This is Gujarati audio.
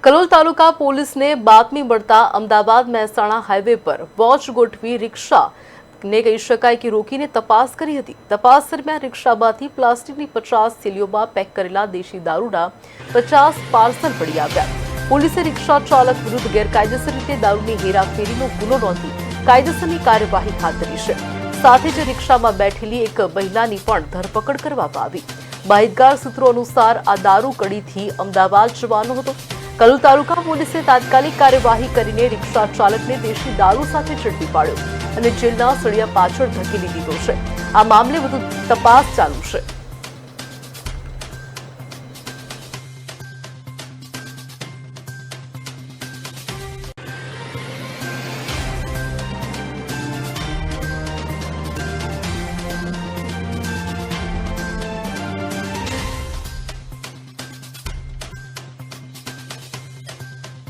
કલોલ તાલુકા પોલીસને બાતમી મળતા અમદાવાદ મહેસાણા હાઈવે પર વોચ ગોઠવી રિક્ષાને કહી શકાય કે રોકીને તપાસ કરી હતી। તપાસ દરમિયાન રિક્ષામાંથી પ્લાસ્ટિકની 50 થેલીઓમાં પેક કરેલા દેશી દારૂના 50 પાર્સલ મળી આવ્યા। પોલીસે રિક્ષા ચાલક વિરુદ્ધ ગેરકાયદેસર રીતે દારૂની હેરાફેરીનો ગુનો નોંધી કાયદેસરની કાર્યવાહી હાથ ધરી છે। સાથે જ રિક્ષામાં બેઠેલી એક મહિલાની પણ ધરપકડ કરવામાં આવી। માહિતગાર સૂત્રો અનુસાર આ દારૂ કડીથી અમદાવાદ જવાનો હતો। કલોલ તાલુકા પોલીસે તાત્કાલિક કાર્યવાહી કરીને રિક્ષા ચાલકને દેશી દારૂ સાથે ઝડપી પાડ્યો અને જેલના સળિયા પાછળ ધકેલી દીધો છે। આ મામલે વધુ તપાસ ચાલુ છે।